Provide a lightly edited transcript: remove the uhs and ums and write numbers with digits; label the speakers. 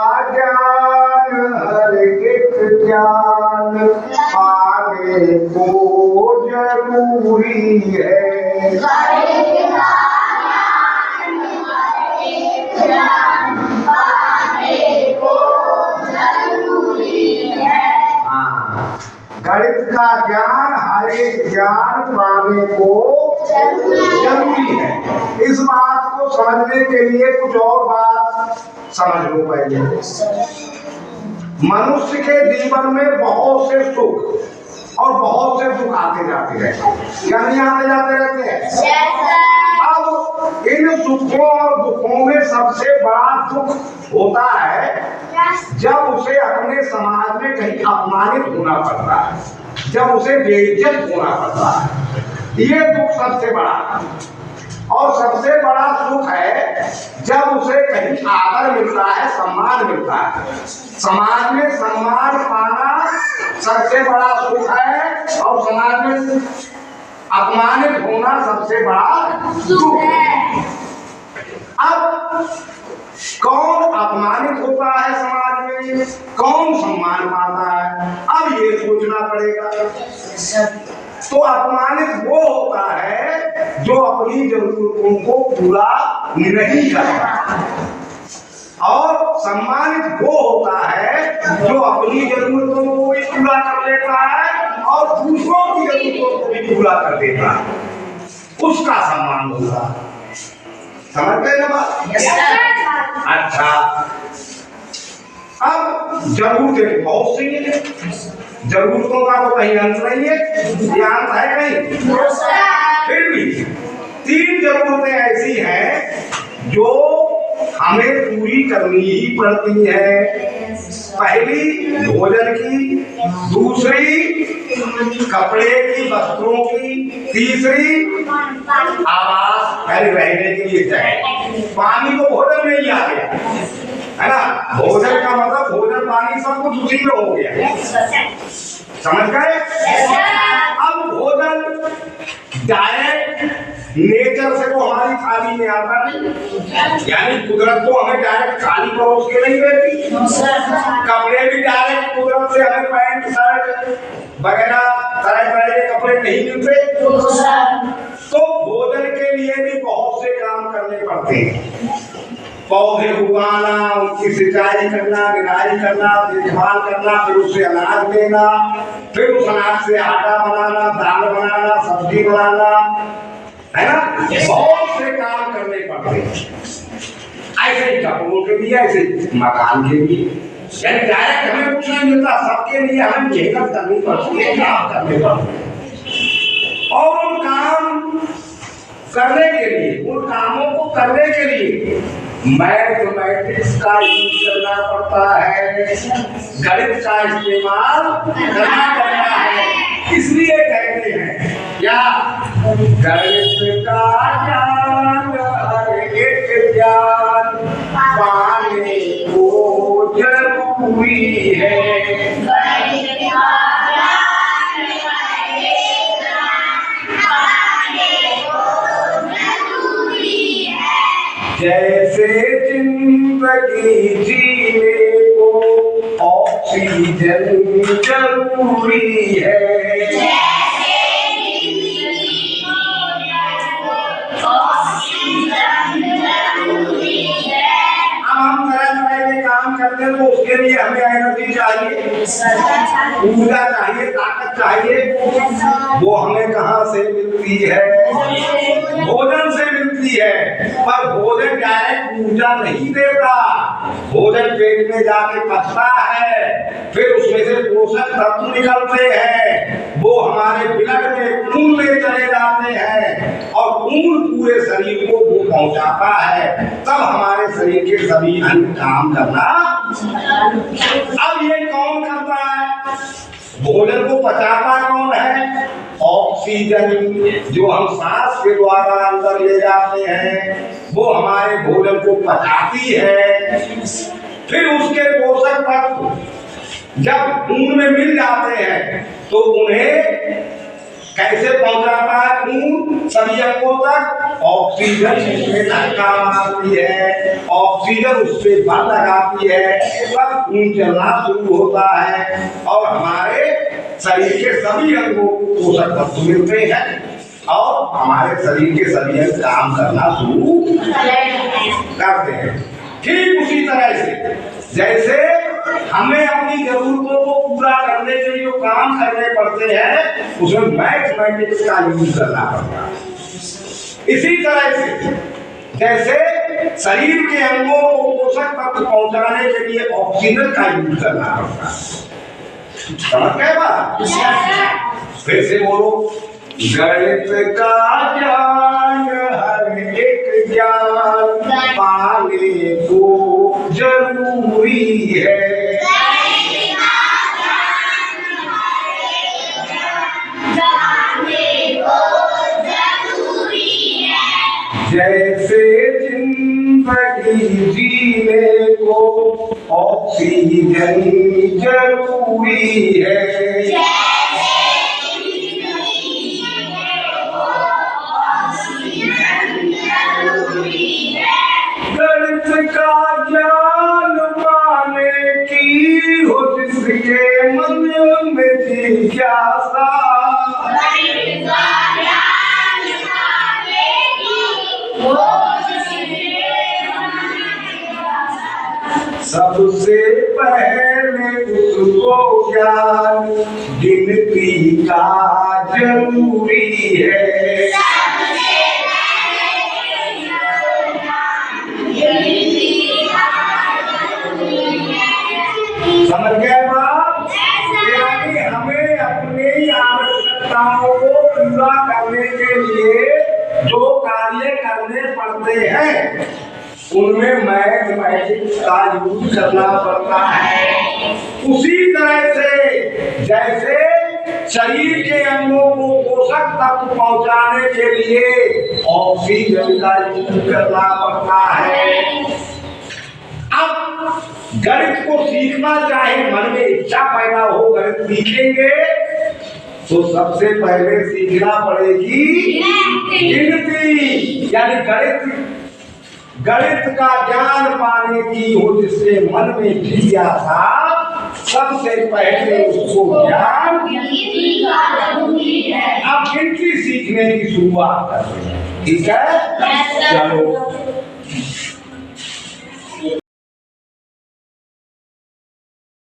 Speaker 1: ज्ञान हर एक ज्ञान पाने को जरूरी है। गणित का ज्ञान हर एक ज्ञान पाने को जरूरी है। इस बात को समझने के लिए कुछ और बात समझ लो पहले। मनुष्य के जीवन में बहुत से सुख और बहुत से दुख आते जाते रहते हैं, या नहीं आते जाते रहते हैं? अब इन सुखों और दुखों में सबसे बड़ा दुख होता है जब उसे अपने समाज में कहीं अपमानित होना पड़ता है, जब उसे बेइज्जत होना पड़ता है। ये दुख सबसे बड़ा है। और सबसे बड़ा सुख है जब उसे कहीं आदर मिलता है, सम्मान मिलता है। समाज में सम्मान पाना सबसे बड़ा सुख है और समाज में अपमानित होना सबसे बड़ा दुख है। अब कौन अपमानित होता है समाज में, कौन सम्मान पाता है, अब ये सोचना पड़ेगा। तो अपमानित वो होता है जो अपनी जरूरतों को पूरा नहीं करता, और सम्मानित वो होता है जो अपनी जरूरतों को भी पूरा कर लेता है और दूसरों की जरूरतों को भी पूरा कर देता है, उसका सम्मान होता है। समझ गए ना बात? अच्छा, अब जरूरतें बहुत सी हैं, जरूरतों का तो कहीं अंत नहीं है, ध्यान है कहीं। फिर भी 3 जरूरतें ऐसी हैं जो हमें पूरी करनी ही पड़ती है। पहली भोजन की, दूसरी कपड़े की, वस्त्रों की, तीसरी आवास रहने के लिए चाहिए। पानी तो भोजन में ही आ गया है ना, भोजन का मतलब भोजन पानी सब कुछ उसी में हो गया, समझ गए? अब भोजन डायरेक्ट नेचर से तो हमारी थाली में आता नहीं, यानी कुदरत तो हमें डायरेक्ट थाली परोस के नहीं देती। कपड़े भी डायरेक्ट कुदरत से हमें पैंट शर्ट वगैरह तरह तरह के कपड़े नहीं मिलते। तो भोजन के लिए भी बहुत से काम करने पड़ते हैं। पौधे उगाना, उनकी सिंचाई करना, निराई करना, देखभाल करना, फिर उससे अनाज देना, फिर उस अनाज से आटा बनाना, दाल बनाना, सब्जी बनाना, है ना, बहुत से काम करने पड़ते हैं। ऐसे ही कपड़ों के लिए, ऐसे मकान के लिए, यानी डायरेक्ट हमें कुछ नहीं मिलता, सबके लिए हमें मेहनत करनी पड़ती है, काम करने पड़ते हैं। और उन काम करने के लिए, उन कामों को करने के लिए मैथमेटिक्स का यूज करना पड़ता है, गणित का इस्तेमाल करना पड़ता है। इसलिए कहते हैं क्या, गणित का ज्ञान हर एक ज्ञान पाने को जरूरी है। जैसे जिंदगी जीने को ऑक्सीजन जरूरी है, हम तरह तरह के काम करते हैं तो उसके लिए हमें एनर्जी चाहिए, ऊर्जा चाहिए, ताकत चाहिए। वो हमें कहाँ से मिलती है? भोजन से मिलती है। पर भोजन डायरेक्ट ऊर्जा नहीं देता, भोजन पेट में जाके पचता है, फिर उसमें से पोषक तत्व निकलते हैं, वो हमारे ब्लड में खून में चले जाते हैं और खून पूरे शरीर को वो पहुंचाता है, तब हमारे शरीर के सभी अंग काम करना। अब ये कौन करता है? भोजन को पचाता कौन है? ऑक्सीजन, जो हम सांस के द्वारा अंदर ले जाते हैं, वो हमारे भोजन को पचाती है। फिर उसके पोषक तत्व जब खून में मिल जाते हैं तो उन्हें कैसे पहुंचाता है खून सभी अंगों तक? ऑक्सीजन उसमें धक्का मारती है, ऑक्सीजन उससे बल लगाती है, तब खून चलना शुरू होता है और हमारे शरीर के सभी अंगों को पोषक तत्व मिलते हैं और हमारे शरीर के सभी अंग काम करना शुरू करते हैं। ठीक उसी तरह से जैसे हमें अपनी जरूरतों को पूरा करने के लिए जो काम करने पड़ते हैं उसमें मैथमेटिक्स का यूज करना पड़ता है। इसी तरह से जैसे शरीर के अंगों को पोषक तत्व पहुंचाने के लिए ऑक्सीजन का यूज करना पड़ता है। समझ गए बात? फिर से बोलो। गणित का ज्ञान हर एक ज्ञान पाने को जरूरी है। जैसे जिंदगी जीने को ऑक्सीजन जरूरी है। गणित का ज्ञान पाने की हो जिसके मन में जिज्ञासा, सबसे पहले उसको ज्ञान गिनती का जरूरी है। समझ गए बात? यानी हमें अपनी आवश्यकताओं को पूरा करने के लिए जो कार्य करने पड़ते हैं उनमें मैथमेटिक्स का यूज करना पड़ता है। उसी तरह से जैसे शरीर के अंगों को पोषक तत्व पहुंचाने के लिए ऑक्सीजन का यूज करना पड़ता है। अब गणित को सीखना चाहे मन में इच्छा पैदा हो गणित सीखेंगे तो सबसे पहले सीखना पड़ेगी गिनती, यानी गणित का ज्ञान पाने की हो जिसके मन में जिज्ञासा, सबसे पहले उसको ज्ञान अब गिनती सीखने की शुरुआत करते हैं। ठीक है, चलो।